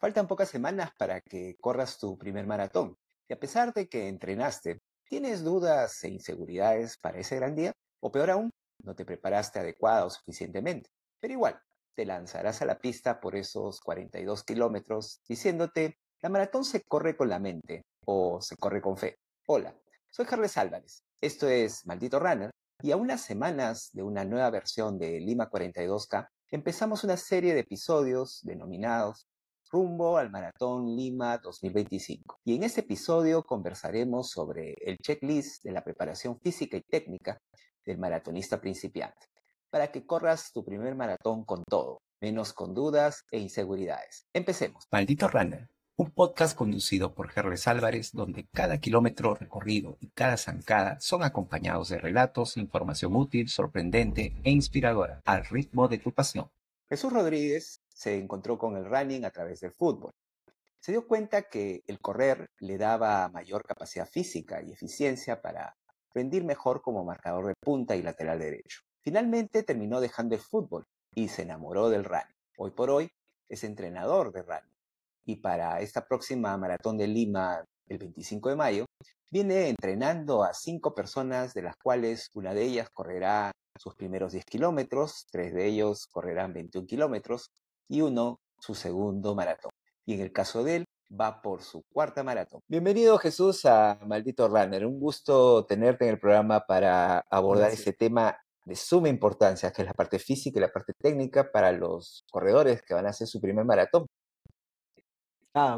Faltan pocas semanas para que corras tu primer maratón. Y a pesar de que entrenaste, ¿tienes dudas e inseguridades para ese gran día? O peor aún, no te preparaste adecuada o suficientemente. Pero igual, te lanzarás a la pista por esos 42 kilómetros diciéndote, la maratón se corre con la mente o se corre con fe. Hola, soy Carles Álvarez. Esto es Maldito Runner y a unas semanas de una nueva versión de Lima 42K, empezamos una serie de episodios denominados Rumbo al Maratón Lima 2025. Y en este episodio conversaremos sobre el checklist de la preparación física y técnica del maratonista principiante, para que corras tu primer maratón con todo, menos con dudas e inseguridades. Empecemos. Maldito Runner, un podcast conducido por Carles Álvarez, donde cada kilómetro recorrido y cada zancada son acompañados de relatos, información útil, sorprendente e inspiradora, al ritmo de tu pasión. Jesús Rodríguez se encontró con el running a través del fútbol. Se dio cuenta que el correr le daba mayor capacidad física y eficiencia para rendir mejor como marcador de punta y lateral derecho. Finalmente terminó dejando el fútbol y se enamoró del running. Hoy por hoy es entrenador de running. Y para esta próxima maratón de Lima, el 25 de mayo, viene entrenando a 5 personas, de las cuales una de ellas correrá sus primeros 10 kilómetros, 3 de ellos correrán 21 kilómetros y uno su segundo maratón. Y en el caso de él, va por su cuarta maratón. Bienvenido, Jesús, a Maldito Runner. Un gusto tenerte en el programa para abordar Gracias. este tema de suma importancia, que es la parte física y la parte técnica para los corredores que van a hacer su primer maratón.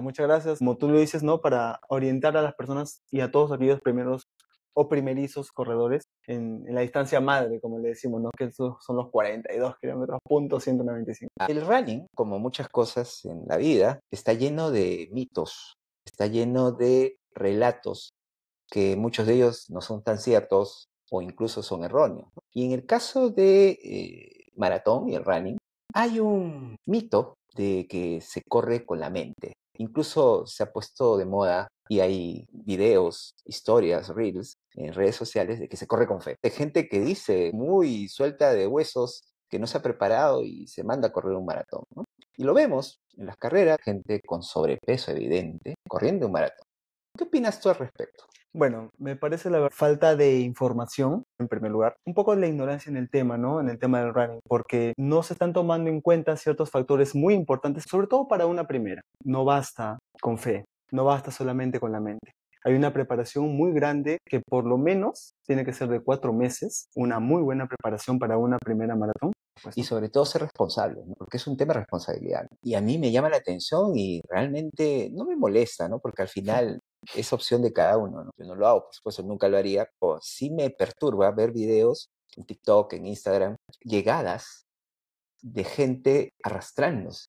Muchas gracias. Como tú lo dices, ¿no? Para orientar a las personas y a todos aquellos primeros o primerizos corredores en la distancia madre, como le decimos, ¿no? Que esos son los 42 kilómetros, punto 195. El running, como muchas cosas en la vida, está lleno de mitos, está lleno de relatos que muchos de ellos no son tan ciertos o incluso son erróneos. Y en el caso de maratón y el running, hay un mito de que se corre con la mente. Incluso se ha puesto de moda y hay videos, historias, reels en redes sociales de que se corre con fe. Hay gente que dice muy suelta de huesos que no se ha preparado y se manda a correr un maratón, ¿no? Y lo vemos en las carreras, gente con sobrepeso evidente corriendo un maratón. ¿Qué opinas tú al respecto? Bueno, me parece la falta de información, en primer lugar, un poco de la ignorancia en el tema, ¿no? En el tema del running, porque no se están tomando en cuenta ciertos factores muy importantes, sobre todo para una primera. No basta con fe, no basta solamente con la mente. Hay una preparación muy grande que por lo menos tiene que ser de 4 meses, una muy buena preparación para una primera maratón. Y sobre todo ser responsable, ¿no? Porque es un tema de responsabilidad. Y a mí me llama la atención y realmente no me molesta, ¿no? Porque al final es opción de cada uno, ¿no? Yo no lo hago, por supuesto, nunca lo haría. O sí me perturba ver videos en TikTok, en Instagram, llegadas de gente arrastrándose,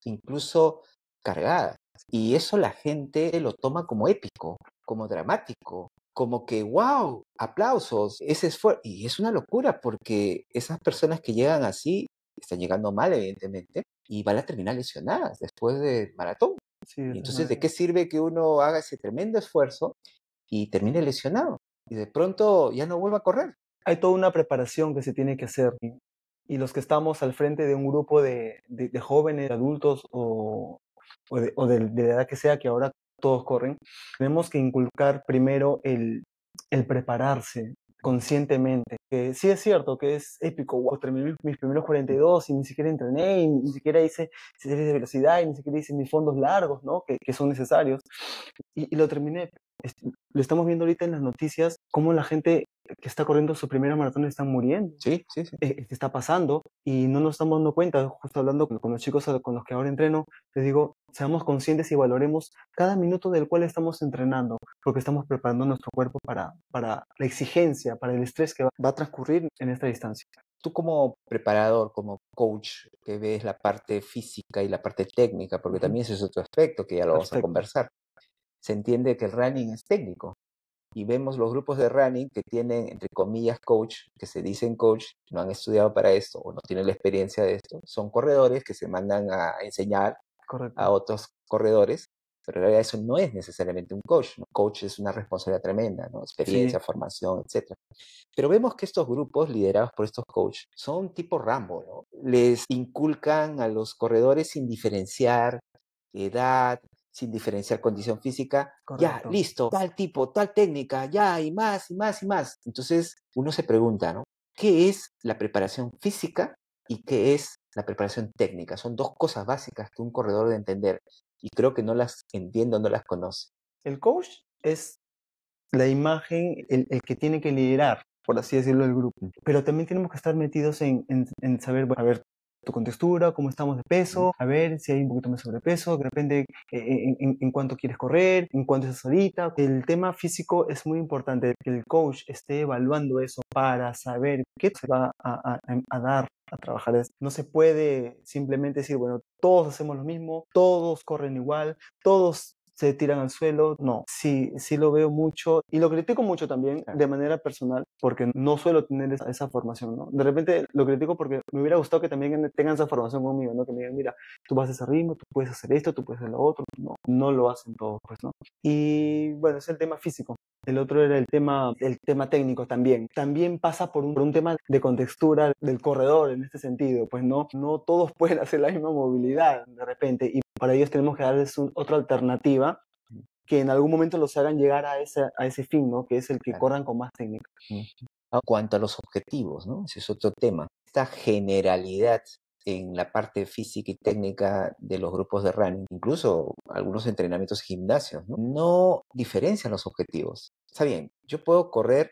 incluso cargada. Y eso la gente lo toma como épico, como dramático, como que, wow, aplausos, ese esfuerzo. Y es una locura porque esas personas que llegan así están llegando mal, evidentemente, y van a terminar lesionadas después del maratón. Sí, Y entonces, ¿de qué sirve que uno haga ese tremendo esfuerzo y termine lesionado? Y de pronto ya no vuelva a correr. hay toda una preparación que se tiene que hacer. Y los que estamos al frente de un grupo de jóvenes, adultos de la edad que sea, que ahora todos corren, tenemos que inculcar primero el prepararse conscientemente. Que sí es cierto que es épico, wow, terminé mis primeros 42 y ni siquiera entrené, y ni siquiera hice series de velocidad, y ni siquiera hice mis fondos largos, ¿no? Que son necesarios. Y lo terminé. Lo estamos viendo ahorita en las noticias, cómo la gente que está corriendo su primera maratón están muriendo. Sí, sí, sí. Está pasando y no nos estamos dando cuenta. Justo hablando con los chicos con los que ahora entreno, les digo, seamos conscientes y valoremos cada minuto del cual estamos entrenando, porque estamos preparando nuestro cuerpo para la exigencia, para el estrés que va a transcurrir en esta distancia. Tú como preparador, como coach, que ves la parte física y la parte técnica, porque también ese es otro aspecto que ya lo vamos a Perfecto. conversar. Se entiende que el running es técnico y vemos los grupos de running que tienen, entre comillas, coach, que se dicen coach, no han estudiado para esto o no tienen la experiencia de esto. Son corredores que se mandan a enseñar Correcto. a otros corredores, pero en realidad eso no es necesariamente un coach, ¿no? Coach es una responsabilidad tremenda, ¿no? Experiencia, Sí. formación, etc. Pero vemos que estos grupos liderados por estos coaches son tipo Rambo, ¿no? Les inculcan a los corredores sin diferenciar edad, sin diferenciar condición física. Ya, Correcto. listo, tal tipo, tal técnica, ya, y más, y más, y más. Entonces, uno se pregunta, ¿no? ¿Qué es la preparación física y qué es la preparación técnica? Son dos cosas básicas que un corredor debe entender y creo que no las entiendo, no las conoce. El coach es la imagen, el que tiene que liderar, por así decirlo, el grupo. Pero también tenemos que estar metidos en saber, bueno, a ver, tu contextura, cómo estamos de peso, a ver si hay un poquito más de sobrepeso, de repente en cuánto quieres correr, en cuánto estás ahorita. El tema físico es muy importante, que el coach esté evaluando eso para saber qué se va a dar a trabajar. No se puede simplemente decir, bueno, todos hacemos lo mismo, todos corren igual, todos se tiran al suelo. No, sí, sí lo veo mucho y lo critico mucho también de manera personal porque no suelo tener esa formación, ¿no? De repente lo critico porque me hubiera gustado que también tengan esa formación conmigo, ¿no? Que me digan, mira, tú vas a ese ritmo, tú puedes hacer esto, tú puedes hacer lo otro. No, no lo hacen todos, pues, ¿no? Y bueno, es el tema físico. El otro era el tema técnico también. También pasa por un tema de contextura del corredor en este sentido. Pues no todos pueden hacer la misma movilidad de repente y para ellos tenemos que darles otra alternativa que en algún momento los hagan llegar a ese fin, ¿no? Que es el que Claro. corran con más técnica. En cuanto a los objetivos, ¿no? Ese es otro tema. Esta generalidad en la parte física y técnica de los grupos de running, incluso algunos entrenamientos gimnasios, no diferencian los objetivos. Está bien, yo puedo correr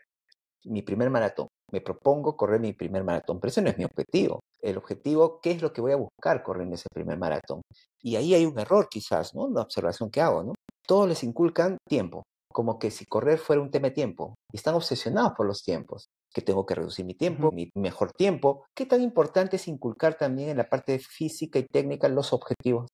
mi primer maratón, me propongo correr mi primer maratón, pero ese no es mi objetivo. El objetivo, ¿qué es lo que voy a buscar corriendo ese primer maratón? Y ahí hay un error quizás, ¿no? La observación que hago, ¿no? Todos les inculcan tiempo, como que si correr fuera un tema de tiempo, y están obsesionados por los tiempos, que tengo que reducir mi tiempo, mi mejor tiempo. ¿Qué tan importante es inculcar también en la parte física y técnica los objetivos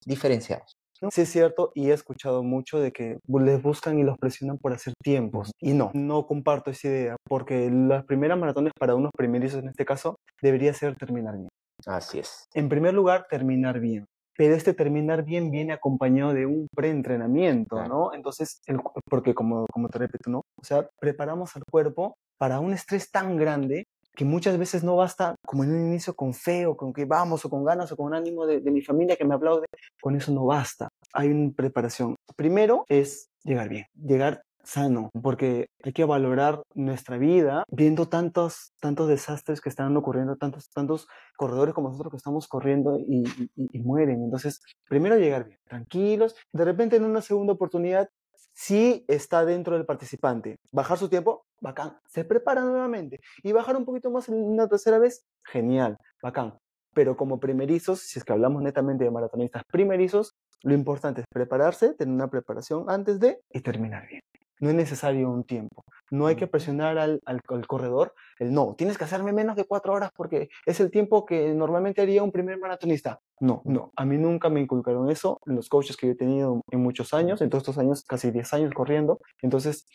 diferenciados? Sí, es cierto, y he escuchado mucho de que les buscan y los presionan por hacer tiempos. Y no comparto esa idea, porque las primeras maratones para unos primerizos en este caso debería ser terminar bien. Así es. En primer lugar, terminar bien. Pero este terminar bien viene acompañado de un preentrenamiento, Claro. ¿no? Entonces, porque como te repito, ¿no? O sea, preparamos al cuerpo para un estrés tan grande que muchas veces no basta, como en un inicio, con fe o con que vamos o con ganas o con ánimo de mi familia que me aplaude. Con eso no basta. Hay una preparación. Primero es llegar bien, llegar sano, porque hay que valorar nuestra vida viendo tantos desastres que están ocurriendo, tantos corredores como nosotros que estamos corriendo y mueren. Entonces, primero llegar bien, tranquilos. De repente, en una segunda oportunidad, sí está dentro del participante. Bajar su tiempo, bacán. Se prepara nuevamente. Y bajar un poquito más en una tercera vez, genial, bacán. Pero como primerizos, si es que hablamos netamente de maratonistas primerizos, lo importante es prepararse, tener una preparación antes de y terminar bien. No es necesario un tiempo. No hay que presionar al corredor no, tienes que hacerme menos de 4 horas porque es el tiempo que normalmente haría un primer maratonista. No, a mí nunca me inculcaron eso en los coaches que yo he tenido en muchos años, en todos estos años, casi 10 años corriendo. Entonces,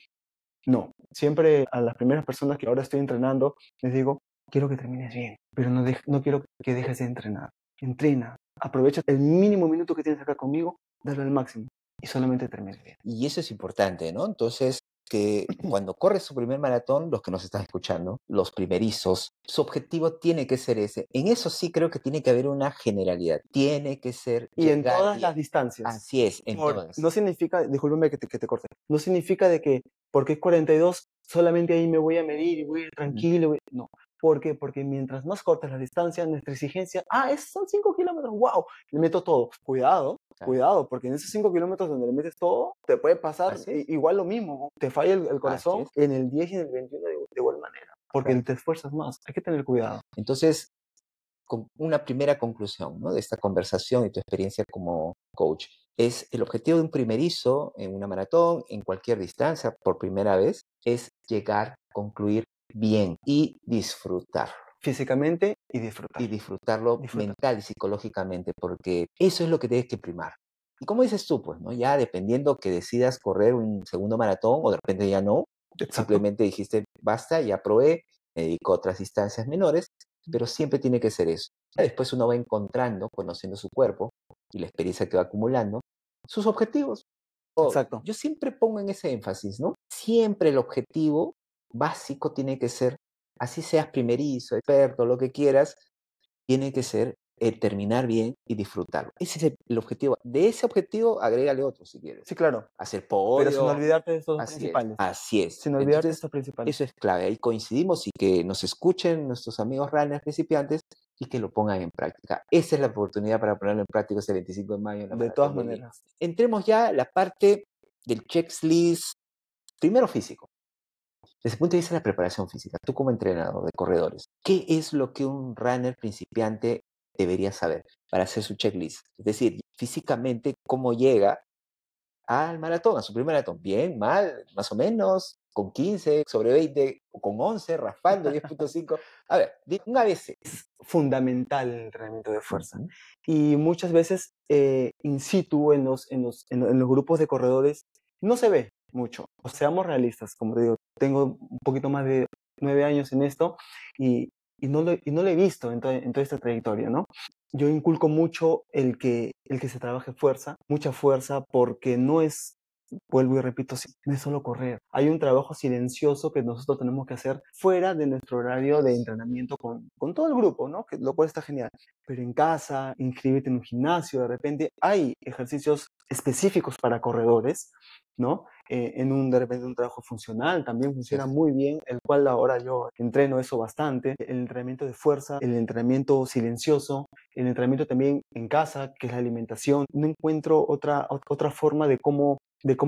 no, siempre a las primeras personas que ahora estoy entrenando les digo, quiero que termines bien, pero no quiero que dejes de entrenar. Entrena, aprovecha el mínimo minuto que tienes acá conmigo, dale al máximo y solamente termines bien. Y eso es importante, ¿no? Entonces, que cuando corres su primer maratón, los que nos están escuchando, los primerizos, su objetivo tiene que ser ese. En eso sí creo que tiene que haber una generalidad. Tiene que ser Y en llegar todas bien. las distancias. Así es, en todas. No significa, discúlpeme que te corte, no significa de que porque es 42 solamente ahí me voy a medir y voy a ir tranquilo. No. ¿Por qué? Porque mientras más cortas las distancias, nuestra exigencia, son 5 kilómetros, wow, le meto todo. Cuidado, Claro. cuidado, porque en esos 5 kilómetros donde le metes todo, te puede pasar Así es. igual lo mismo, te falla el corazón Así es. en el 10 y en el 21 de igual manera, porque Claro. te esfuerzas más, hay que tener cuidado. Entonces, con una primera conclusión, ¿no? De esta conversación y tu experiencia como coach, es el objetivo de un primerizo en una maratón, en cualquier distancia, por primera vez, es llegar, concluir bien y disfrutar. Físicamente y disfrutar. Y disfrutarlo mental y psicológicamente, porque eso es lo que tienes que primar. Y como dices tú, pues, ¿no? Ya dependiendo que decidas correr un segundo maratón o de repente ya no, simplemente dijiste, basta, ya probé, me dedico a otras distancias menores, pero siempre tiene que ser eso. Ya después uno va encontrando, conociendo su cuerpo y la experiencia que va acumulando, sus objetivos. Exacto. Yo siempre pongo en ese énfasis, ¿no? Siempre el objetivo básico tiene que ser, así seas primerizo, experto, lo que quieras, tiene que ser terminar bien y disfrutarlo. Ese es el objetivo. De ese objetivo, agrégale otro si quieres. Sí, claro. Hacer Pero sin podio. olvidarte de estos dos Así es, principales. así es. Sin olvidarte de Entonces, estos principales. eso es clave. Ahí coincidimos y que nos escuchen nuestros amigos runners principiantes y que lo pongan en práctica. Esa es la oportunidad para ponerlo en práctica este 25 de mayo en la De Maratón todas de Lima. maneras. Entremos ya a la parte del checklist, primero físico. Desde el punto de vista de la preparación física, tú como entrenador de corredores, ¿qué es lo que un runner principiante debería saber para hacer su checklist? Es decir, físicamente, ¿cómo llega al maratón, a su primer maratón? Bien, mal, más o menos, con 15, sobre 20, o con 11, raspando 10.5. A ver, un ABC. Es fundamental el entrenamiento de fuerza. Ujú. Y muchas veces in situ en los grupos de corredores no se ve mucho. O seamos realistas, como te digo, tengo un poquito más de 9 años en esto y no lo he visto en toda esta trayectoria, ¿no? Yo inculco mucho el que se trabaje fuerza, mucha fuerza, porque no es, vuelvo y repito, no es solo correr. Hay un trabajo silencioso que nosotros tenemos que hacer fuera de nuestro horario de entrenamiento con todo el grupo, ¿no? Lo cual está genial. Pero en casa, inscríbete en un gimnasio, de repente hay ejercicios específicos para corredores, ¿no? De repente un trabajo funcional también funciona muy bien, el cual ahora yo entreno eso bastante. El entrenamiento de fuerza, el entrenamiento silencioso, el entrenamiento también en casa, que es la alimentación. No encuentro otra forma de cómo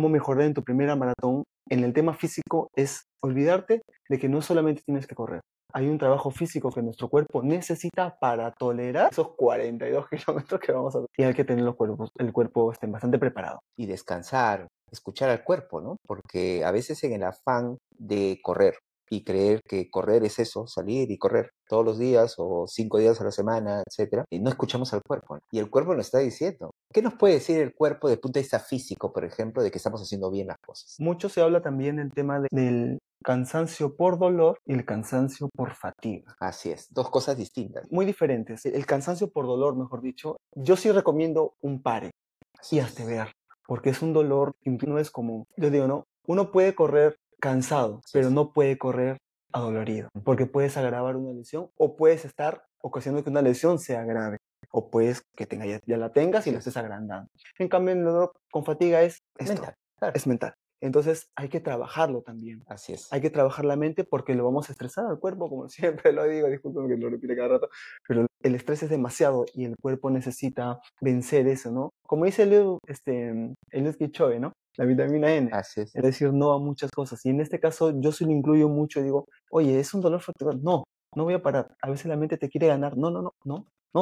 mejorar en tu primera maratón en el tema físico, es olvidarte de que no solamente tienes que correr. Hay un trabajo físico que nuestro cuerpo necesita para tolerar esos 42 kilómetros que vamos a hacer. Y hay que tener el cuerpo bastante preparado. Y descansar, escuchar al cuerpo, ¿no? Porque a veces en el afán de correr y creer que correr es eso, salir y correr todos los días o 5 días a la semana, etcétera, y no escuchamos al cuerpo, ¿no? Y el cuerpo nos está diciendo. ¿Qué nos puede decir el cuerpo desde el punto de vista físico, por ejemplo, de que estamos haciendo bien las cosas? Mucho se habla también del tema del cansancio por dolor y el cansancio por fatiga. Así es, dos cosas distintas. Muy diferentes. El cansancio por dolor, mejor dicho, yo sí recomiendo un pare y hazte ver, porque es un dolor que no es común. Yo digo, no, uno puede correr cansado, pero no puede correr adolorido, porque puedes agravar una lesión o puedes estar ocasionando que una lesión sea grave, o puedes que ya la tengas y la estés agrandando. En cambio, el dolor con fatiga es mental, claro. es mental. Entonces hay que trabajarlo también. Así es. Hay que trabajar la mente porque lo vamos a estresar al cuerpo, como siempre lo digo, discúlpeme que lo repite cada rato, pero el estrés es demasiado y el cuerpo necesita vencer eso, ¿no? Como dice Eliud Kipchoge, ¿no? La vitamina N. Así es. Es decir, no a muchas cosas. Y en este caso yo sí lo incluyo mucho y digo, oye, ¿es un dolor fatigoso? No, no voy a parar. A veces la mente te quiere ganar. No,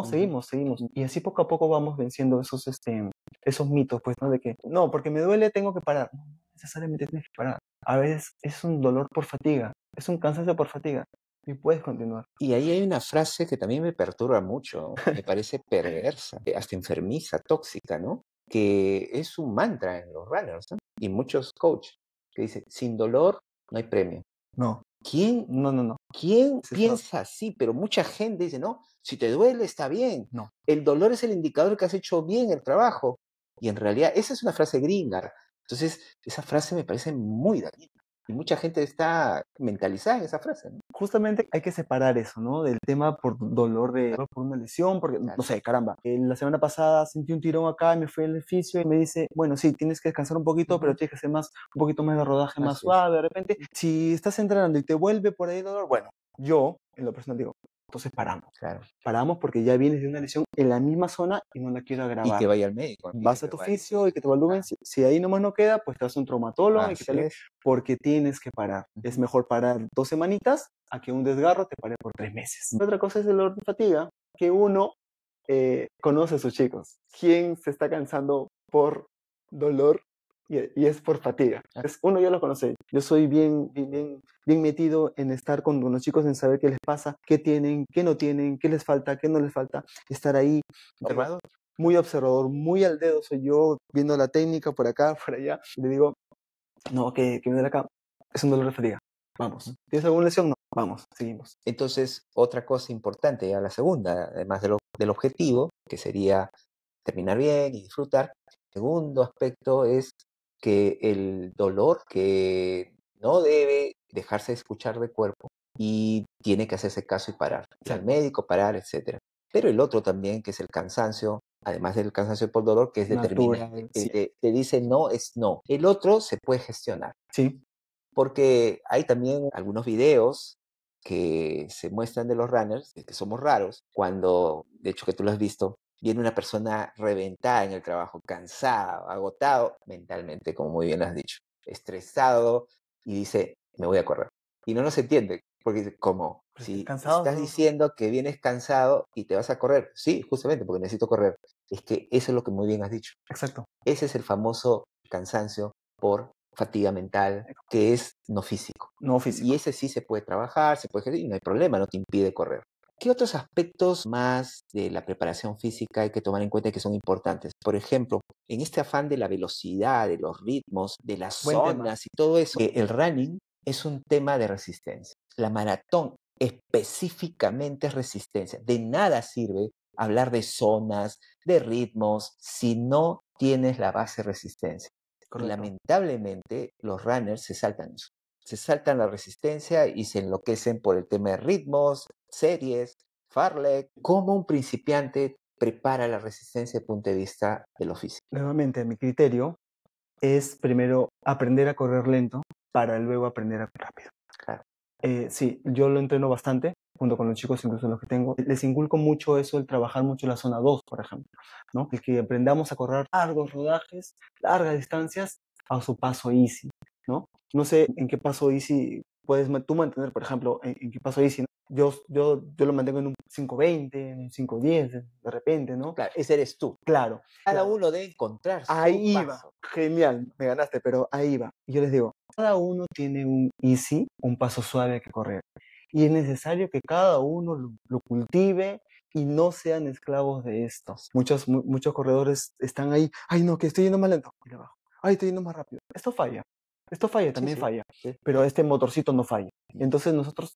seguimos. Y así poco a poco vamos venciendo esos mitos, pues, ¿no? De que, no, porque me duele, tengo que parar. No necesariamente tienes que parar. A veces es un dolor por fatiga, es un cansancio por fatiga y puedes continuar. Y ahí hay una frase que también me perturba mucho, me parece perversa, hasta enfermiza, tóxica, ¿no? Que es un mantra en los runners, ¿no? Y muchos coaches que dicen, sin dolor no hay premio. No. ¿Quién No. ¿Quién piensa así? Pero mucha gente dice, no, si te duele está bien. No. El dolor es el indicador que has hecho bien el trabajo. Y en realidad esa es una frase gringa. Entonces, esa frase me parece muy dañina. Y mucha gente está mentalizada en esa frase, ¿no? Justamente hay que separar eso, ¿no? Del tema por dolor por una lesión, porque, no sé, caramba, la semana pasada sentí un tirón acá y me fui al fisio y me dice, bueno, sí, tienes que descansar un poquito, pero tienes que hacer un poquito más de rodaje más suave. De repente, si estás entrenando y te vuelve por ahí el dolor, bueno, yo, en lo personal digo, entonces paramos. Claro. Paramos porque ya vienes de una lesión en la misma zona y no la quiero agravar. Y que vaya al médico. Vas a tu fisio y que te evalúen. Si ahí nomás no queda, pues te vas a un traumatólogo y que tal, porque tienes que parar. Es mejor parar 2 semanitas a que un desgarro te pare por 3 meses. Otra cosa es el dolor de fatiga, que uno conoce a sus chicos. ¿Quién se está cansando por dolor? Y es por fatiga. Uno ya lo conoce. Yo soy bien metido en estar con los chicos, en saber qué les pasa, qué tienen, qué no tienen, qué les falta, qué no les falta. Estar ahí. Muy observador, muy al dedo soy yo, viendo la técnica por acá, por allá. Le digo, no, que me duele acá. Es un dolor de fatiga. Vamos. ¿Tienes alguna lesión? No. Vamos, seguimos. Entonces, otra cosa importante, ya la segunda, además del objetivo, que sería terminar bien y disfrutar. El segundo aspecto es que el dolor que no debe dejarse escuchar de cuerpo y tiene que hacerse caso y parar. Ir al médico, parar, etc. Pero el otro también, que es el cansancio, además del cansancio por dolor, que es determinado. Natural, El sí. que te dice no es no. El otro se puede gestionar. Sí, Porque hay también algunos videos que se muestran de los runners, que somos raros, cuando, de hecho que tú lo has visto, viene una persona reventada en el trabajo, cansado, agotado mentalmente, como muy bien has dicho, estresado, y dice, me voy a correr. Y no nos entiende, porque dice, ¿cómo? pero estoy Si cansado. estás diciendo que vienes cansado y te vas a correr, sí, justamente porque necesito correr. Es que eso es lo que muy bien has dicho. Exacto. Ese es el famoso cansancio por fatiga mental, que es no físico. No Y físico. ese sí se puede trabajar, se puede ejercitar y no hay problema, no te impide correr. ¿Qué otros aspectos más de la preparación física hay que tomar en cuenta que son importantes? Por ejemplo, en este afán de la velocidad, de los ritmos, de las Buen tema. zonas y todo eso, el running es un tema de resistencia. La maratón específicamente es resistencia. De nada sirve hablar de zonas, de ritmos, si no tienes la base resistencia. Y Correcto. lamentablemente los runners se saltan eso. Se saltan la resistencia y se enloquecen por el tema de ritmos, series, fartlek. ¿Cómo un principiante prepara la resistencia desde el punto de vista de lo físico? Nuevamente, mi criterio es primero aprender a correr lento para luego aprender a correr rápido. Claro. Sí, yo lo entreno bastante, junto con los chicos, incluso los que tengo. Les inculco mucho eso, el trabajar mucho la zona 2, por ejemplo, ¿no? El que aprendamos a correr largos rodajes, largas distancias, a su paso easy, ¿no? No sé en qué paso easy puedes tú mantener, por ejemplo, en qué paso easy, ¿no? Yo lo mantengo en un 5:20, en un 5:10, de repente, ¿no? Claro, ese eres tú. Claro. Cada claro. uno debe encontrar su Ahí va. paso. Genial, me ganaste, pero ahí va. Y yo les digo, cada uno tiene un easy, un paso suave que correr. Y es necesario que cada uno lo cultive y no sean esclavos de esto. Muchos corredores están ahí, ay no, que estoy yendo más lento, y le bajo. Ay, estoy yendo más rápido. Esto falla, también sí. falla, Sí. pero este motorcito no falla. Entonces nosotros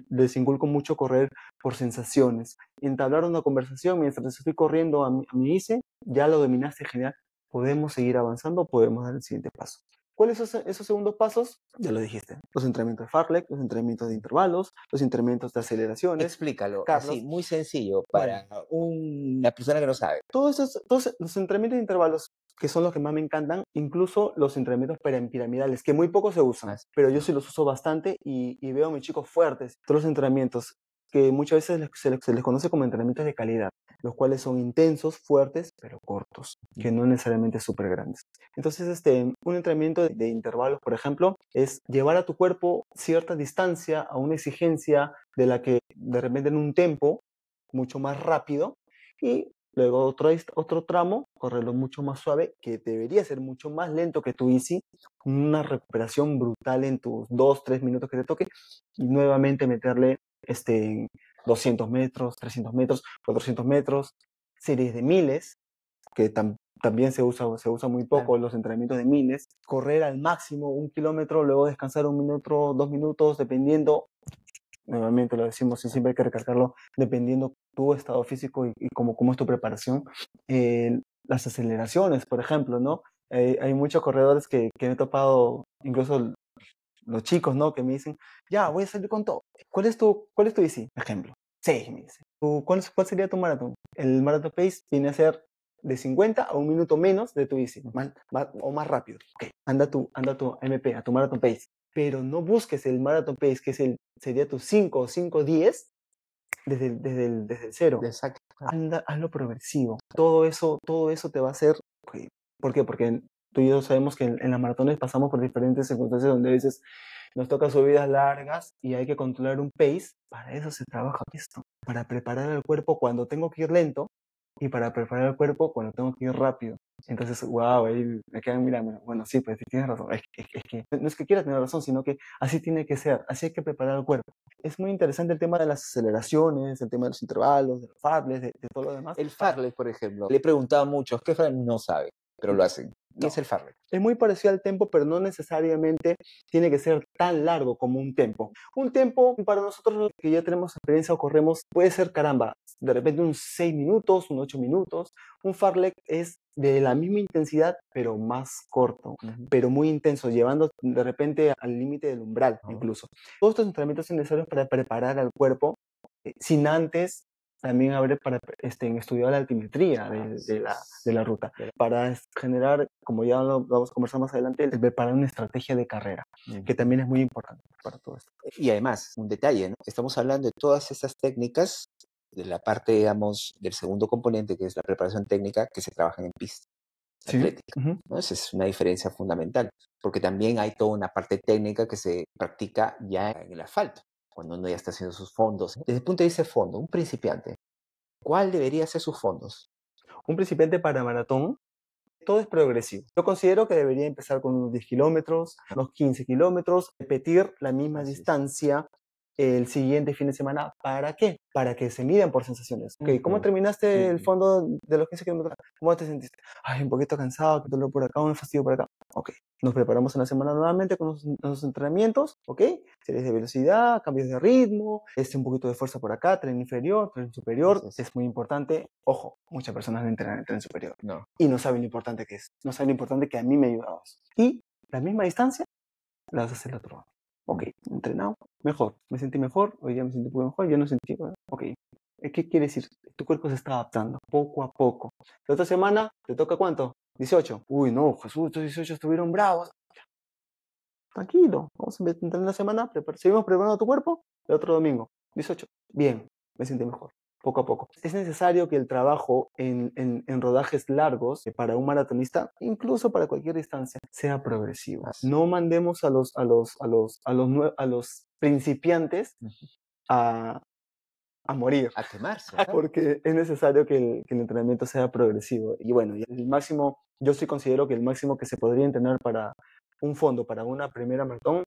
les inculco mucho correr por sensaciones. Entablar una conversación mientras estoy corriendo a mi easy, ya lo dominaste, genial. Podemos seguir avanzando, podemos dar el siguiente paso. ¿Cuáles son esos segundos pasos? Ya lo dijiste. Los entrenamientos de fartlek, los entrenamientos de intervalos, los entrenamientos de aceleraciones. Explícalo, Carlos. así, muy sencillo, para una persona que no sabe. Todos los entrenamientos de intervalos, que son los que más me encantan, incluso los entrenamientos piramidales, que muy poco se usan, pero yo sí los uso bastante y veo a mis chicos fuertes. Todos los entrenamientos que muchas veces se les conoce como entrenamientos de calidad, los cuales son intensos, fuertes, pero cortos, que no necesariamente súper grandes. Entonces, un entrenamiento de intervalos, por ejemplo, es llevar a tu cuerpo cierta distancia a una exigencia de la que de repente en un tempo mucho más rápido y luego otro tramo, correrlo mucho más suave, que debería ser mucho más lento que tu easy, una recuperación brutal en tus 2-3 minutos que te toque y nuevamente meterle 200 metros, 300 metros, 400 metros, series de miles, que también se usa muy poco los entrenamientos de miles, correr al máximo 1 kilómetro, luego descansar 1 minuto, 2 minutos, dependiendo, nuevamente lo decimos y siempre hay que recalcarlo, dependiendo tu estado físico y cómo es tu preparación. Las aceleraciones, por ejemplo, ¿no? Hay muchos corredores que me he topado, incluso los chicos, ¿no? Que me dicen, ya, voy a salir con todo. ¿Cuál es tu easy? Ejemplo, 6, me dice. ¿Cuál sería tu maratón? El marathon pace viene a ser de 50 a 1 minuto menos de tu easy, o más rápido. Ok, anda a tu MP, a tu marathon pace. Pero no busques el marathon pace, que sería tu 5 o 5:10 desde el cero. Exacto. Hazlo progresivo. Todo eso te va a hacer. ¿Por qué? Porque tú y yo sabemos que en las maratones pasamos por diferentes circunstancias donde a veces nos toca subidas largas y hay que controlar un pace. Para eso se trabaja esto. Para preparar al cuerpo cuando tengo que ir lento y para preparar el cuerpo cuando tengo que ir rápido. Entonces, wow, ahí me quedan mirando. Bueno, sí, pues tienes razón. Es que no es que quiera tener razón, sino que así tiene que ser. Así hay que preparar el cuerpo. Es muy interesante el tema de las aceleraciones, el tema de los intervalos, de los fartleks, de todo lo demás. El fartlek, por ejemplo, le he preguntado a muchos, ¿qué fartlek? No sabe, pero lo hacen. ¿Qué es el fartlek? Es muy parecido al tempo, pero no necesariamente tiene que ser tan largo como un tempo. Un tempo, para nosotros que ya tenemos experiencia o corremos, puede ser, caramba, de repente un 6 minutos, un 8 minutos. Un fartlek es de la misma intensidad, pero más corto, pero muy intenso, llevando de repente al límite del umbral incluso. Todos estos entrenamientos son necesarios para preparar al cuerpo sin antes también abre para estudiar la altimetría de la ruta, para generar, como ya lo vamos a conversar más adelante, el preparar una estrategia de carrera, que también es muy importante para todo esto. Y además, un detalle, ¿no? Estamos hablando de todas estas técnicas, de la parte, digamos, del segundo componente, que es la preparación técnica, que se trabajan en pista atlética, ¿no? Esa es una diferencia fundamental, porque también hay toda una parte técnica que se practica ya en el asfalto, cuando uno ya está haciendo sus fondos. Desde el punto de vista de fondo, un principiante, ¿cuál debería ser sus fondos? Un principiante para maratón, todo es progresivo. Yo considero que debería empezar con unos 10 kilómetros, unos 15 kilómetros, repetir la misma distancia el siguiente fin de semana. ¿Para qué? Para que se midan por sensaciones. Okay, ¿cómo terminaste el fondo de los 15 kilómetros? ¿Cómo te sentiste? Ay, un poquito cansado, dolor por acá, un fastidio por acá. Ok, nos preparamos en la semana nuevamente con los entrenamientos, ok, series de velocidad, cambios de ritmo, un poquito de fuerza por acá, tren inferior, tren superior, es muy importante. Ojo, muchas personas no entrenan el tren superior y no saben lo importante que es, no saben lo importante que a mí me ha ayudado eso. Y la misma distancia la vas a hacer el otro. Ok, entrenado, mejor, me sentí mejor, hoy día me sentí un poco mejor, yo no sentí, ok. ¿Qué quiere decir? Tu cuerpo se está adaptando poco a poco. La otra semana, ¿te toca cuánto? 18. Uy, no, Jesús, estos 18 estuvieron bravos. Tranquilo, vamos a entrenar una semana, seguimos preparando tu cuerpo, el otro domingo, 18. Bien, me siento mejor, poco a poco. Es necesario que el trabajo en rodajes largos para un maratonista, incluso para cualquier distancia, sea progresivo. No mandemos a los principiantes a morir. A quemarse. Porque es necesario que el entrenamiento sea progresivo. Y bueno, el máximo, yo sí considero que el máximo que se podría entrenar para un fondo, para una primera maratón,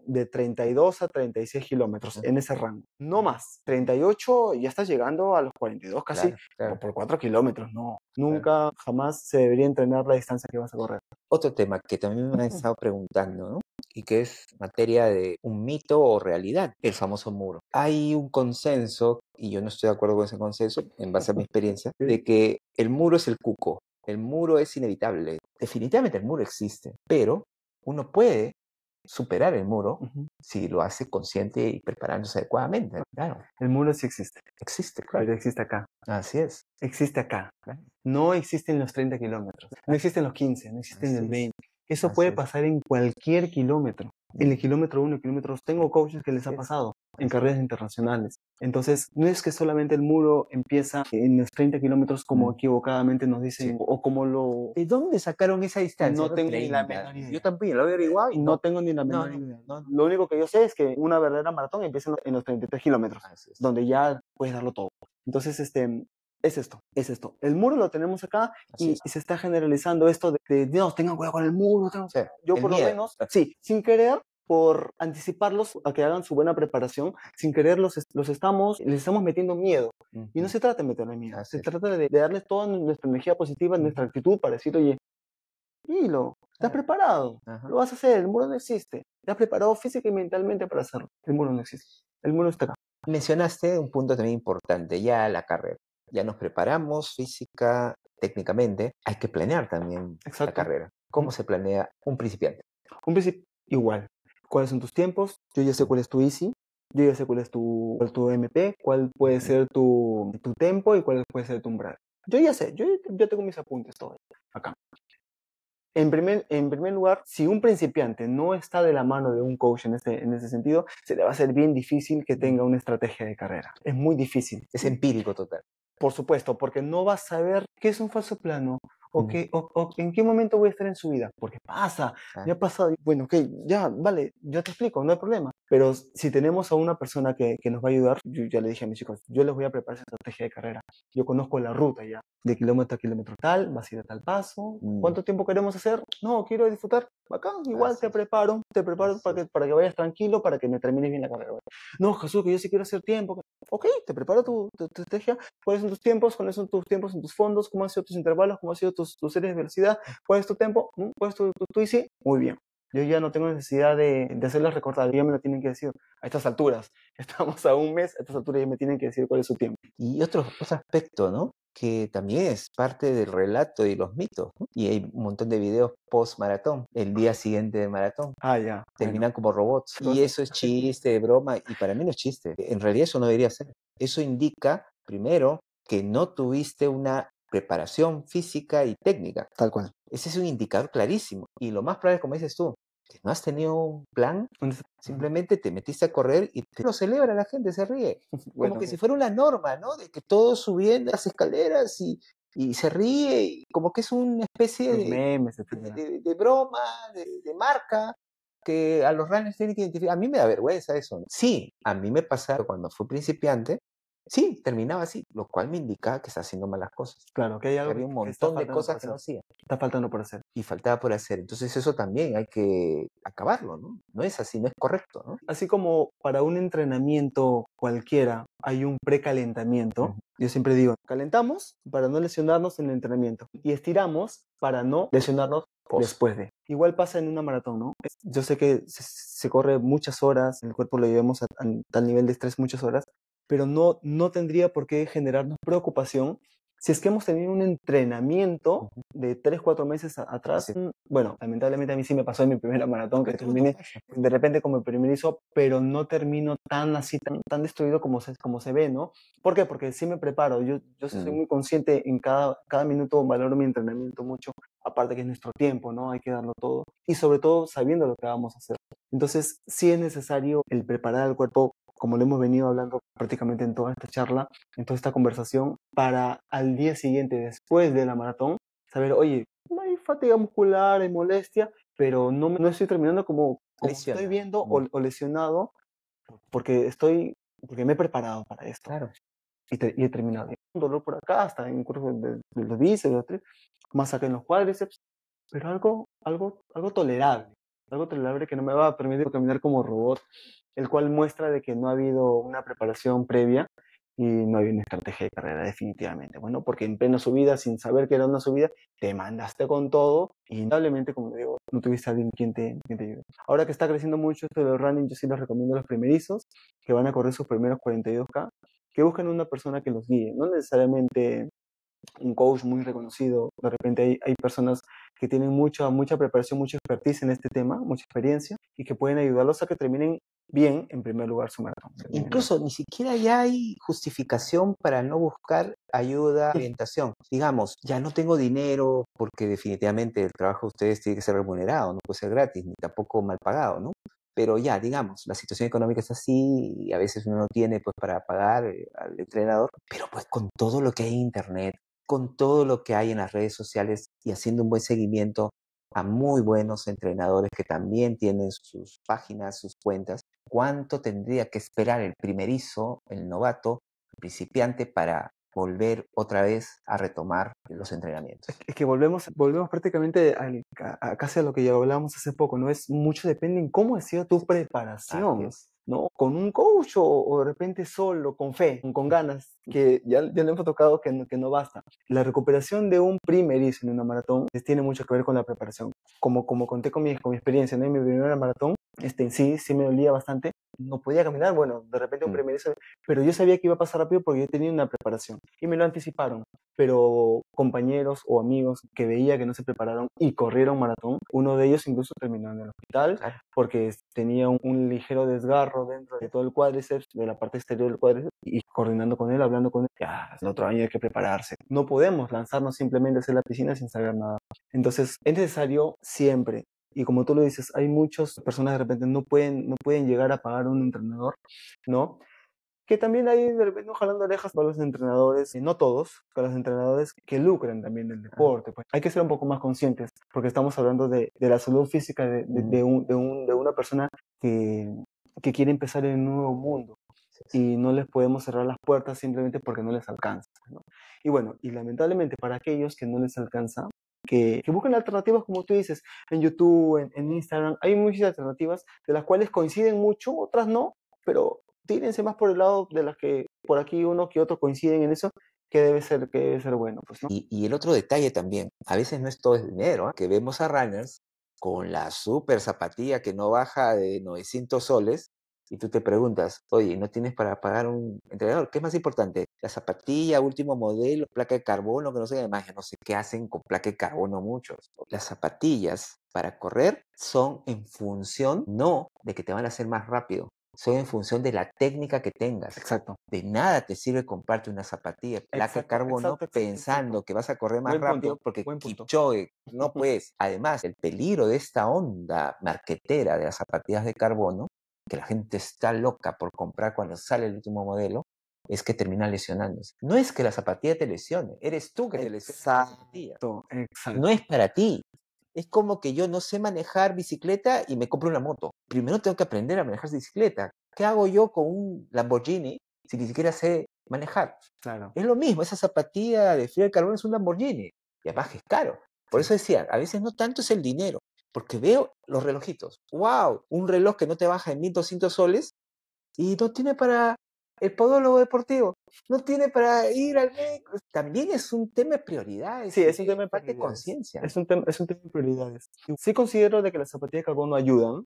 de 32 a 36 kilómetros, en ese rango. No más. 38 ya estás llegando a los 42 casi, claro. Por 4 kilómetros. No, nunca, jamás se debería entrenar la distancia que vas a correr. Otro tema que también me han estado preguntando, ¿no? Y que es materia de un mito o realidad, el famoso muro. Hay un consenso, y yo no estoy de acuerdo con ese consenso, en base a mi experiencia, de que el muro es el cuco. El muro es inevitable. Definitivamente el muro existe, pero uno puede superar el muro si lo hace consciente y preparándose adecuadamente. Claro. El muro sí existe. Existe, claro. Pero existe acá. Así es. Existe acá. Claro. No existe en los 30 kilómetros. No existe en los 15, no existe en el 20. Eso puede pasar en cualquier kilómetro. En el kilómetro 1, kilómetro 2. Tengo coaches que les ha pasado en carreras internacionales. Entonces, no es que solamente el muro empieza en los 30 kilómetros como equivocadamente nos dicen, o como lo... ¿De dónde sacaron esa distancia? No tengo ni la menor idea. Yo también lo he averiguado y no tengo ni la menor idea. Lo único que yo sé es que una verdadera maratón empieza en los 33 kilómetros, donde ya puedes darlo todo. Entonces, es esto. El muro lo tenemos acá y se está generalizando esto de Dios, tengan cuidado con el muro. Yo por lo menos, sin querer, por anticiparlos a que hagan su buena preparación, sin querer les estamos metiendo miedo. Y no se trata de meterle miedo, se trata de darles toda nuestra energía positiva, nuestra actitud para decir, oye, tranquilo, estás preparado, lo vas a hacer, el muro no existe. Estás preparado física y mentalmente para hacerlo. El muro no existe, el muro está acá. Mencionaste un punto también importante, ya la carrera. Ya nos preparamos física, técnicamente, hay que planear también la carrera. ¿Cómo se planea un principiante? Un principiante igual. ¿Cuáles son tus tiempos? Yo ya sé cuál es tu easy, yo ya sé cuál es tu MP, cuál puede ser tu tempo y cuál puede ser tu umbral. Yo ya sé, yo tengo mis apuntes todos acá. En primer lugar, si un principiante no está de la mano de un coach en ese sentido, se le va a hacer bien difícil que tenga una estrategia de carrera. Es muy difícil. Es empírico total. Por supuesto, porque no va a saber qué es un falso plano o en qué momento voy a estar en su vida. Porque pasa, ya ha pasado. Bueno, ok, ya, vale, yo te explico, no hay problema. Pero si tenemos a una persona que nos va a ayudar, yo ya le dije a mis chicos, yo les voy a preparar esa estrategia de carrera. Yo conozco la ruta ya, de kilómetro a kilómetro tal, vas a ir a tal paso. ¿Cuánto tiempo queremos hacer? No, quiero disfrutar. Acá, igual te preparo para que vayas tranquilo, para que me termines bien la carrera. No, Jesús, que yo sí quiero hacer tiempo. Ok, te preparo tu estrategia. ¿Cuáles son tus tiempos? ¿Cuáles son tus tiempos en tus fondos? ¿Cómo han sido tus intervalos? ¿Cómo han sido tus series de velocidad? ¿Cuál es tu tempo? ¿Cuál es tu easy? Muy bien. Yo ya no tengo necesidad de hacerlas recordar, ya me lo tienen que decir a estas alturas. Estamos a un mes, a estas alturas ya me tienen que decir cuál es su tiempo. Y otro aspecto, ¿no? Que también es parte del relato y los mitos, ¿no? Y hay un montón de videos post-maratón, el día siguiente de maratón. Ya. Terminan como robots. Y eso es chiste, broma, y para mí no es chiste. En realidad eso no debería ser. Eso indica Primero, que no tuviste una preparación física y técnica. Tal cual. Ese es un indicador clarísimo. Y lo más probable, como dices tú, que no has tenido un plan, simplemente te metiste a correr y te lo celebra la gente, se ríe. Como Bueno, que si fuera una norma, ¿no? De que todos subiendo las escaleras y se ríe, y como que es una especie los memes, etcétera. de broma, de marca, que a los runners tienen que identificar. A mí me da vergüenza eso, ¿no? Sí, a mí me pasaba cuando fui principiante, sí, terminaba así, lo cual me indicaba que estaba haciendo malas cosas. Claro, que hay Que algo había un que está montón de faltando por cosas que no hacer. hacía Está faltando por hacer. y faltaba por hacer. Entonces eso también hay que acabarlo, ¿no? No es así, no es correcto, ¿no? Así como para un entrenamiento cualquiera hay un precalentamiento, Ujú. yo siempre digo, calentamos para no lesionarnos en el entrenamiento y estiramos para no lesionarnos después de. Igual pasa en una maratón, ¿no? Yo sé que se corre muchas horas, el cuerpo lo llevamos a tal nivel de estrés muchas horas, pero no tendría por qué generarnos preocupación si es que hemos tenido un entrenamiento Ujú. de 3, 4 meses atrás. Sí. Bueno, lamentablemente a mí sí me pasó en mi primera maratón, que A todos nos terminé pasa. de repente como el primerizo, pero no termino tan así, tan destruido como se ve, ¿no? ¿Por qué? Porque sí me preparo, yo sí soy muy consciente en cada minuto, valoro mi entrenamiento mucho, aparte que es nuestro tiempo, ¿no? Hay que darlo todo, y sobre todo sabiendo lo que vamos a hacer. Entonces, sí es necesario el preparar al cuerpo, como lo hemos venido hablando prácticamente en toda esta charla, en toda esta conversación, para al día siguiente, después de la maratón, saber, oye, no hay fatiga muscular, hay molestia, pero no estoy terminando como estoy Lesionado. viendo o lesionado porque me he preparado para esto Claro. y he terminado. Un dolor por acá, hasta en curso de los bíceps, más acá en los cuádriceps, pero algo tolerable que no me va a permitir caminar como robot, el cual muestra de que no ha habido una preparación previa y no había una estrategia de carrera definitivamente. Bueno, porque en plena subida, sin saber que era una subida, te mandaste con todo y indudablemente, como digo, no tuviste a alguien quien te ayude. Ahora que está creciendo mucho esto de los running, yo sí les recomiendo a los primerizos que van a correr sus primeros 42K, que busquen una persona que los guíe, no necesariamente un coach muy reconocido. De repente hay personas que tienen mucha preparación, mucha expertise en este tema, mucha experiencia, y que pueden ayudarlos a que terminen bien, en primer lugar, su maratón. Incluso ni siquiera ya hay justificación para no buscar ayuda, orientación. Digamos, ya no tengo dinero porque definitivamente el trabajo de ustedes tiene que ser remunerado, no puede ser gratis, ni tampoco mal pagado, ¿no? Pero ya, digamos, la situación económica es así y a veces uno no tiene pues para pagar al entrenador, pero pues con todo lo que hay en internet, con todo lo que hay en las redes sociales y haciendo un buen seguimiento a muy buenos entrenadores que también tienen sus páginas, sus cuentas, ¿cuánto tendría que esperar el primerizo, el novato, el principiante para volver otra vez a retomar los entrenamientos? Es que volvemos prácticamente a casi a lo que ya hablábamos hace poco, ¿no? Es mucho depende en cómo ha sido tu preparación, ¿no? Con un coach o de repente solo, con fe, con ganas, que ya le hemos tocado que no basta. La recuperación de un primerizo en una maratón tiene mucho que ver con la preparación. Como conté con mi experiencia, ¿no? En mi primera maratón, sí me dolía bastante. No podía caminar, bueno, de repente un primerizo, pero yo sabía que iba a pasar rápido porque yo tenía una preparación y me lo anticiparon. Pero compañeros o amigos que veía que no se prepararon y corrieron maratón, uno de ellos incluso terminó en el hospital porque tenía un ligero desgarro dentro de todo el cuádriceps, de la parte exterior del cuádriceps, y coordinando con él, hablando con él, ya, el otro año hay que prepararse. No podemos lanzarnos simplemente hacia la piscina sin saber nada. Entonces, es necesario siempre. Y como tú lo dices, hay muchas personas de repente no pueden llegar a pagar un entrenador, ¿no? Que también hay de repente jalando orejas para los entrenadores, y no todos, para los entrenadores que lucran también del deporte. Pues hay que ser un poco más conscientes, porque estamos hablando de la salud física de una persona que quiere empezar en un nuevo mundo. Y no les podemos cerrar las puertas simplemente porque no les alcanza, ¿no? Y bueno, y lamentablemente para aquellos que no les alcanza, que busquen alternativas, como tú dices, en YouTube, en Instagram, hay muchas alternativas de las cuales coinciden mucho, otras no, pero tírense más por el lado de las que por aquí uno que otro coinciden en eso, que debe ser bueno, pues, ¿no? Y el otro detalle también, a veces no es todo el dinero, ¿eh? Que vemos a runners con la super zapatilla que no baja de 900 soles y tú te preguntas, oye, ¿no tienes para pagar un entrenador? ¿Qué es más importante? ¿La zapatilla, último modelo, placa de carbono, que no sé, además, yo no sé qué hacen con placa de carbono muchos? Las zapatillas para correr son en función no de que te van a hacer más rápido, son en función de la técnica que tengas. Exacto. De nada te sirve comprarte una zapatilla de placa de carbono pensando que vas a correr más rápido porque Kipchoge, no puedes. Además, el peligro de esta onda marquetera de las zapatillas de carbono, que la gente está loca por comprar cuando sale el último modelo, es que termina lesionándose. No es que la zapatilla te lesione, eres tú que te lesionas la zapatilla. Exacto. No es para ti. Es como que yo no sé manejar bicicleta y me compro una moto. Primero tengo que aprender a manejar bicicleta. ¿Qué hago yo con un Lamborghini si ni siquiera sé manejar? Claro. Es lo mismo, esa zapatilla de fibra de carbono es un Lamborghini. Y además es caro. Por eso decía, a veces no tanto es el dinero, porque veo los relojitos. ¡Wow! Un reloj que no te baja en 1.200 soles y no tiene para el podólogo deportivo, no tiene para ir al médico. También es un tema de prioridades. Sí, es un tema de parte de prioridades. conciencia. Es un tema de prioridades. Sí considero de que las zapatillas de carbono ayudan,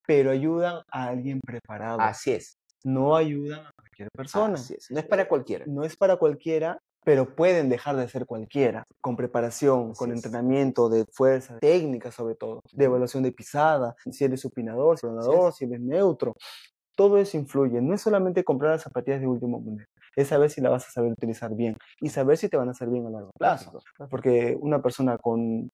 pero ayudan a alguien preparado. Así es. No ayudan a cualquier persona. Así es. No es para cualquiera. No es para cualquiera, pero pueden dejar de ser cualquiera. Con preparación, con entrenamiento de fuerza, técnica sobre todo, de evaluación de pisada, si eres supinador, si eres neutro. Todo eso influye. No es solamente comprar las zapatillas de último modelo, es saber si la vas a saber utilizar bien y saber si te van a hacer bien a largo plazo. Porque una persona con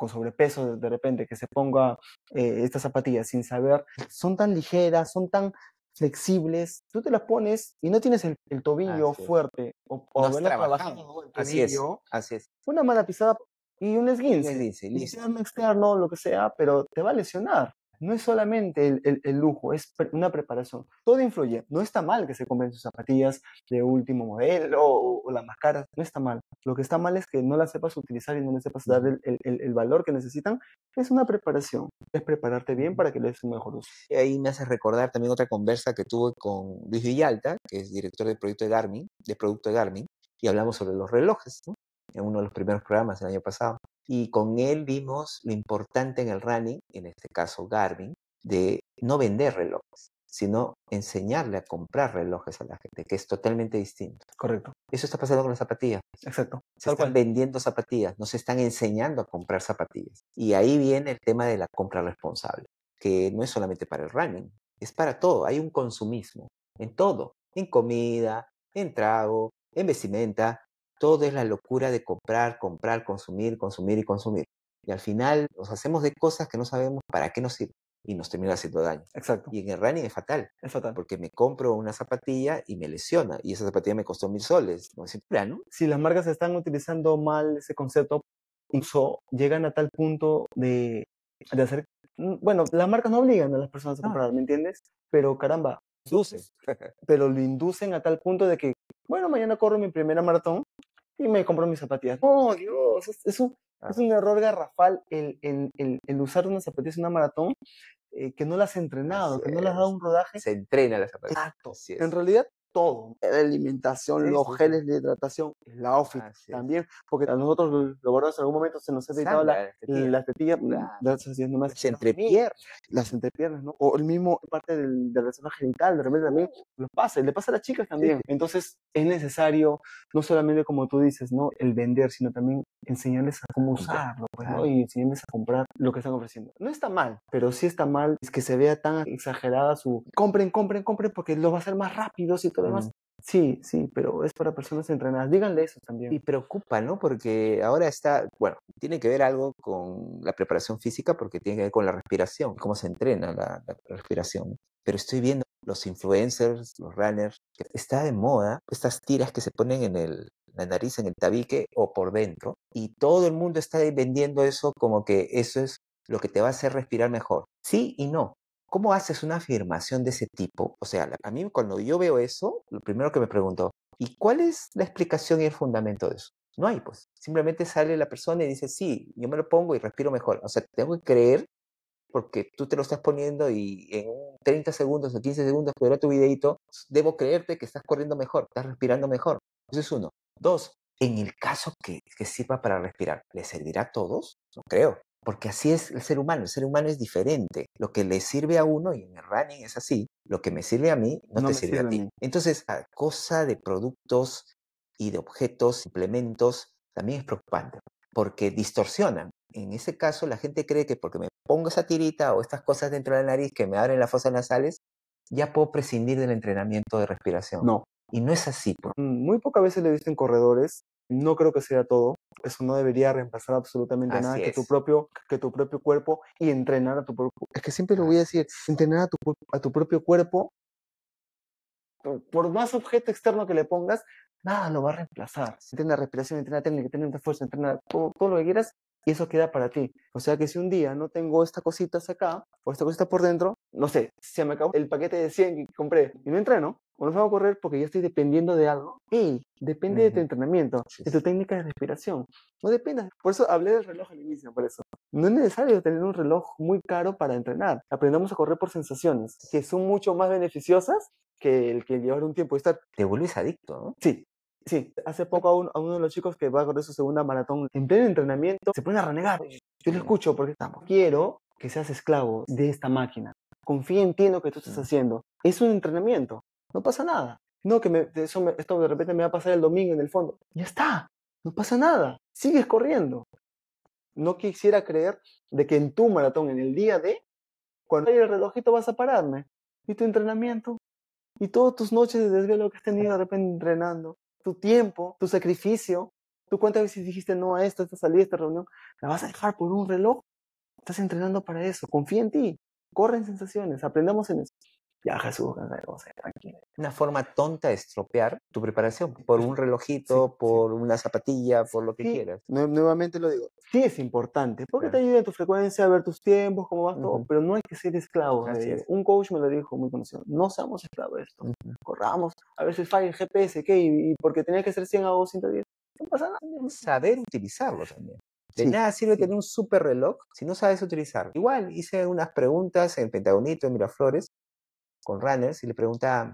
sobrepeso de repente que se ponga estas zapatillas sin saber, son tan ligeras, son tan flexibles, tú te las pones y no tienes el tobillo fuerte o no has haberlo trabajado. trabajado el tobillo, así es. Una mala pisada y un esguince, listo. interno, externo, lo que sea, pero te va a lesionar. No es solamente el lujo, es una preparación. Todo influye. No está mal que se compren sus zapatillas de último modelo o las más caras. No está mal. Lo que está mal es que no las sepas utilizar y no les sepas dar el valor que necesitan. Es una preparación. Es prepararte bien para que le des un mejor uso. Y ahí me hace recordar también otra conversa que tuve con Luis Villalta, que es director del proyecto de producto de Garmin, y hablamos sobre los relojes, ¿no? En uno de los primeros programas el año pasado. Y con él vimos lo importante en el running, en este caso Garmin, de no vender relojes, sino enseñarle a comprar relojes a la gente, que es totalmente distinto. Correcto. Eso está pasando con las zapatillas. Exacto. Se están vendiendo zapatillas, no se están enseñando a comprar zapatillas. Y ahí viene el tema de la compra responsable, que no es solamente para el running, es para todo. Hay un consumismo en todo, en comida, en trago, en vestimenta. Todo es la locura de comprar, comprar, consumir, consumir y consumir. Y al final nos hacemos de cosas que no sabemos para qué nos sirven y nos termina haciendo daño. Exacto. Y en el running es fatal. Es fatal. Porque me compro una zapatilla y me lesiona. Y esa zapatilla me costó 1.000 soles. No es plano. Si las marcas están utilizando mal ese concepto, incluso llegan a tal punto de hacer... Bueno, las marcas no obligan a las personas a comprar, ¿me entiendes? Pero caramba, pero lo inducen a tal punto de que, bueno, mañana corro mi primera maratón y me compro mis zapatillas. ¡Oh, Dios! Es un error garrafal el usar unas zapatillas en una maratón que no las has entrenado, que no las has dado un rodaje. Se entrena la zapatilla. Exacto. En realidad, todo. La alimentación, los geles de hidratación, el outfit también, porque a nosotros los varones en algún momento se nos ha editado las tetillas, las entrepiernas, ¿no? O el mismo parte de la zona genital, de repente también nos pasa, y le pasa a las chicas también. Entonces es necesario, no solamente como tú dices, ¿no? El vender, sino también enseñarles a cómo usarlo, pues, ¿no? Y enseñarles a comprar lo que están ofreciendo. No está mal, pero sí está mal es que se vea tan exagerada su compren porque lo va a hacer más rápido y todo lo demás. Sí, pero es para personas entrenadas. Díganle eso también. Y preocupa, ¿no? Porque ahora tiene que ver algo con la preparación física porque tiene que ver con la respiración, cómo se entrena la respiración. Pero estoy viendo los influencers, los runners, que está de moda estas tiras que se ponen en la nariz, en el tabique o por dentro, y todo el mundo está vendiendo eso como que eso es lo que te va a hacer respirar mejor. Sí y no. ¿Cómo haces una afirmación de ese tipo? O sea, a mí cuando yo veo eso, lo primero que me pregunto, ¿y cuál es la explicación y el fundamento de eso? No hay, pues. Simplemente sale la persona y dice, sí, yo me lo pongo y respiro mejor. O sea, tengo que creer porque tú te lo estás poniendo y en 30 segundos o 15 segundos que dura tu videito, debo creerte que estás corriendo mejor, estás respirando mejor. Eso es uno. Dos, en el caso que sirva para respirar, ¿le servirá a todos? No creo. Porque así es el ser humano es diferente. Lo que le sirve a uno, y en el running es así, lo que me sirve a mí no te sirve a ti. Entonces, a cosa de productos y de objetos, implementos, también es preocupante. porque distorsionan. En ese caso, la gente cree que porque me pongo esa tirita o estas cosas dentro de la nariz que me abren las fosas nasales, ya puedo prescindir del entrenamiento de respiración. No. Y no es así, pues. Muy pocas veces lo he visto en corredores. No creo que sea todo. Eso no debería reemplazar absolutamente nada Así que es. tu propio cuerpo y entrenar a tu propio. Es que siempre lo voy a decir, entrenar a tu propio cuerpo, por más objeto externo que le pongas, nada lo va a reemplazar. Entrena respiración, entrena técnica, entrena fuerza, entrena todo lo que quieras y eso queda para ti. O sea que si un día no tengo estas cositas acá o esta cosita por dentro, no sé, se me acabó el paquete de 100 que compré y no entreno, o no salgo a correr porque ya estoy dependiendo de algo, depende de tu entrenamiento, de tu técnica de respiración. No dependas. Por eso hablé del reloj al inicio, por eso. No es necesario tener un reloj muy caro para entrenar. Aprendamos a correr por sensaciones, que son mucho más beneficiosas que el llevar un tiempo y estar. Te vuelves adicto, ¿no? Sí. Hace poco a uno de los chicos que va a correr su segunda maratón, en pleno entrenamiento, se pone a renegar. Yo lo escucho porque quiero que seas esclavo de esta máquina. Confía en ti en lo que tú estás haciendo. Es un entrenamiento. No pasa nada. No, que esto de repente me va a pasar el domingo en el fondo. Ya está. No pasa nada. Sigues corriendo. No quisiera creer de que en tu maratón, en el día de, cuando hay el relojito vas a pararme. ¿Y tu entrenamiento? ¿Y todas tus noches de desvelo que has tenido de repente entrenando? ¿Tu tiempo? ¿Tu sacrificio? ¿Tú cuántas veces dijiste no a esta salida, a esta reunión? ¿La vas a dejar por un reloj? Estás entrenando para eso. Confía en ti. Corre en sensaciones. Aprendamos en eso. Ya, Jesús, tranquilo. Una forma tonta de estropear tu preparación por un relojito, por una zapatilla, por lo que quieras. Nuevamente lo digo. Sí es importante, porque te ayuda en tu frecuencia, a ver tus tiempos, cómo vas todo, pero no hay que ser esclavos de ello. Un coach me lo dijo muy conocido, no seamos esclavos de esto. Corramos, a veces falla el GPS, ¿qué? Y porque tenía que ser 100 hago 110. No pasa nada. Saber utilizarlo también. De nada sirve tener un super reloj si no sabes utilizarlo. Igual hice unas preguntas en Pentagonito, en Miraflores, con runners, y le preguntaba,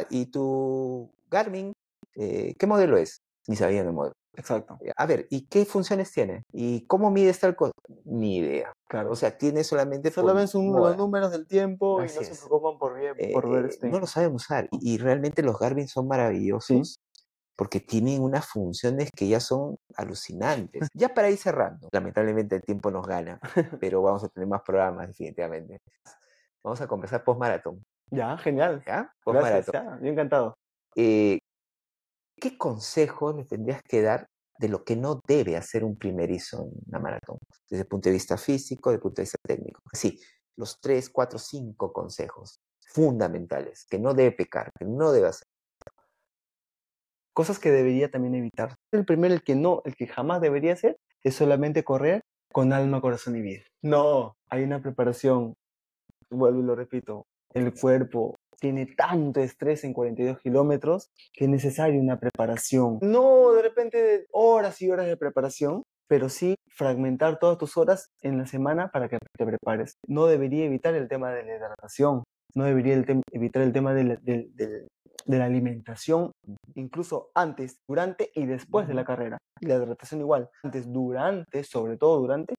¿y tu Garmin, qué modelo es? Ni sabían el modelo. Exacto. A ver, ¿y qué funciones tiene? ¿Y cómo mides tal cosa? Ni idea. Claro. O sea, tiene solamente Solo ven moda. los números del tiempo Así y no se es. preocupan por ver No lo saben usar. Y realmente los Garmin son maravillosos porque tienen unas funciones que ya son alucinantes. Ya para ir cerrando, lamentablemente el tiempo nos gana, pero vamos a tener más programas definitivamente. Vamos a conversar post-maratón. Ya, genial. ¿Ya? Gracias, Post-maratón. ya, bien encantado. ¿Qué consejos le tendrías que dar de lo que no debe hacer un primerizo en una maratón? Desde el punto de vista físico, desde el punto de vista técnico. Sí, los 3, 4, 5 consejos fundamentales que no debe pecar, que no debe hacer. Cosas que debería también evitar. El primero, el que jamás debería hacer, es solamente correr con alma, corazón y vida. No, hay una preparación. Vuelvo y lo repito. El cuerpo tiene tanto estrés en 42 kilómetros que es necesaria una preparación. No de repente horas y horas de preparación, pero sí fragmentar todas tus horas en la semana para que te prepares. No debería evitar el tema de la hidratación. No debería evitar el tema de la alimentación, incluso antes, durante y después de la carrera. Y la hidratación igual. Antes, durante, sobre todo durante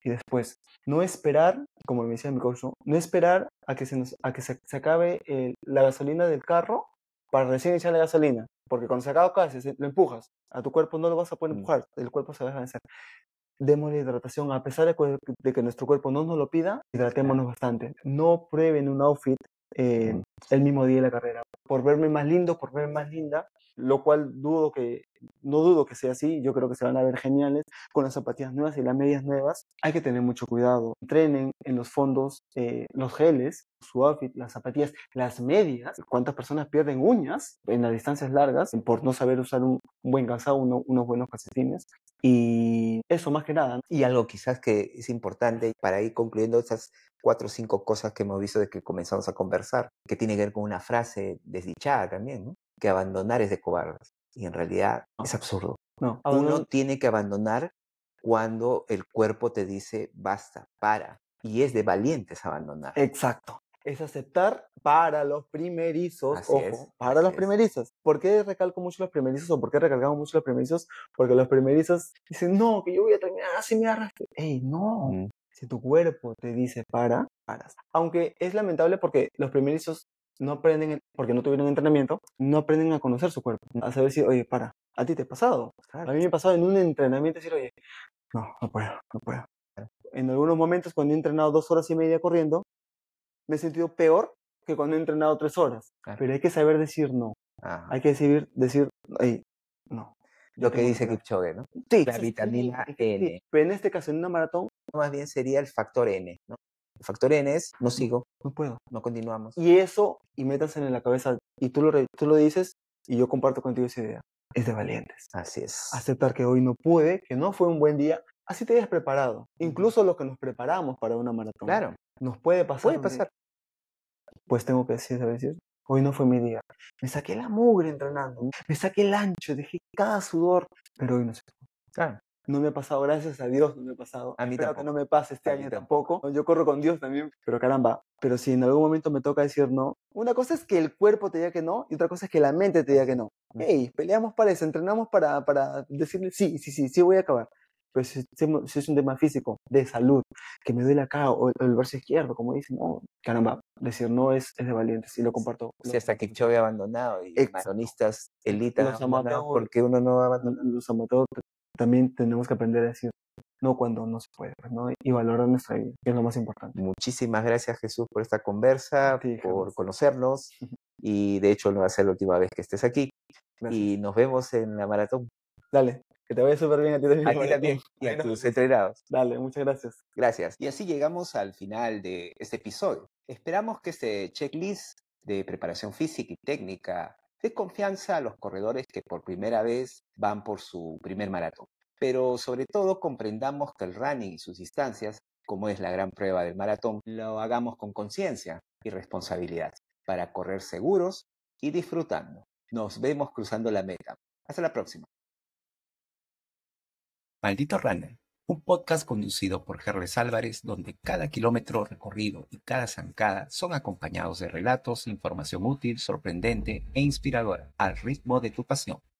y después. No esperar, como me decía mi coach, no esperar a que se acabe la gasolina del carro para recién echar la gasolina. Porque cuando se acaba casi, lo empujas. A tu cuerpo no lo vas a poder empujar. El cuerpo se va a vencer. Démosle hidratación. A pesar de que nuestro cuerpo no nos lo pida, hidratémonos bastante. No prueben un outfit el mismo día de la carrera. Por verme más lindo, por verme más linda, lo cual no dudo que sea así. Yo creo que se van a ver geniales con las zapatillas nuevas y las medias nuevas. Hay que tener mucho cuidado. Entrenen en los fondos los geles, su outfit, las zapatillas, las medias. ¿Cuántas personas pierden uñas en las distancias largas por no saber usar un buen calzado, unos buenos calcetines? Y eso más que nada. Y algo quizás que es importante para ir concluyendo esas 4 o 5 cosas que hemos visto de que comenzamos a conversar, que tiene que ver con una frase desdichada también, ¿no? Que abandonar es de cobardes. Y en realidad es absurdo. No, Uno tiene que abandonar cuando el cuerpo te dice basta, para. Y es de valientes abandonar. Exacto. Es aceptar para los primerizos, para los primerizos. ¿Por qué recalco mucho los primerizos o por qué recalcamos mucho los primerizos? Porque los primerizos dicen, no, que yo voy a terminar así me arrastre. ¡Ey, no! Si tu cuerpo te dice paras. Aunque es lamentable porque los primerizos no aprenden, porque no tuvieron entrenamiento, no aprenden a conocer su cuerpo, a saber si, oye, para, ¿A ti te ha pasado? A Claro. mí me ha pasado en un entrenamiento decir, oye, no puedo, no puedo. En algunos momentos cuando he entrenado 2 horas y media corriendo, me he sentido peor que cuando he entrenado 3 horas. Claro. Pero hay que saber decir no. Ajá. Hay que decir, "Ey, no. ya Lo que tengo dice parar". Kipchoge, ¿no? Sí, La sí, vitamina sí, N. pero en este caso, en una maratón, Más bien sería el factor N, ¿no? El factor N es, no sigo, no puedo. no continuamos. Y eso, y métaselo en la cabeza, y tú lo dices, y yo comparto contigo esa idea. Es de valientes. Así es. Aceptar que hoy no pude, que no fue un buen día, así te hayas preparado. Incluso los que nos preparamos para una maratón. Claro, Nos puede pasar. puede pasar. Pues tengo que decir, hoy no fue mi día. Me saqué la mugre entrenando, me saqué el ancho, dejé cada sudor, pero hoy no se pudo. Claro. No me ha pasado, gracias a Dios no me ha pasado. A mí Espero tampoco. que no me pase este A mí año tampoco. tampoco. Yo corro con Dios también, pero caramba. Pero si en algún momento me toca decir no, una cosa es que el cuerpo te diga que no y otra cosa es que la mente te diga que no. Hey, peleamos para eso, entrenamos para decirle sí voy a acabar. Pero si es un tema físico, de salud, que me duele acá o el brazo izquierdo, como dicen, no, caramba, decir no es de valientes y lo comparto. Si hasta Kipchoge ha abandonado y Exacto. maratonistas élite han Los abandonado, amateurs, porque uno no abandona. los amateurs también tenemos que aprender a decir no cuando no se puede, ¿no? Y valorar nuestra vida, que es lo más importante. Muchísimas gracias, Jesús, por esta conversa, Sí, por Carlos. conocernos. Y de hecho, no va a ser la última vez que estés aquí. Gracias. Y nos vemos en la maratón. Dale, que te vaya súper bien a ti también. A ti también y Ahí a nos tus vemos. entrenados. Dale, muchas gracias. Gracias. Y así llegamos al final de este episodio. Esperamos que este checklist de preparación física y técnica dé confianza a los corredores que por primera vez van por su primer maratón. Pero sobre todo comprendamos que el running y sus instancias, como es la gran prueba del maratón, lo hagamos con conciencia y responsabilidad para correr seguros y disfrutando. Nos vemos cruzando la meta. Hasta la próxima. Maldito Runner, un podcast conducido por Gerles Álvarez, donde cada kilómetro recorrido y cada zancada son acompañados de relatos, información útil, sorprendente e inspiradora, al ritmo de tu pasión.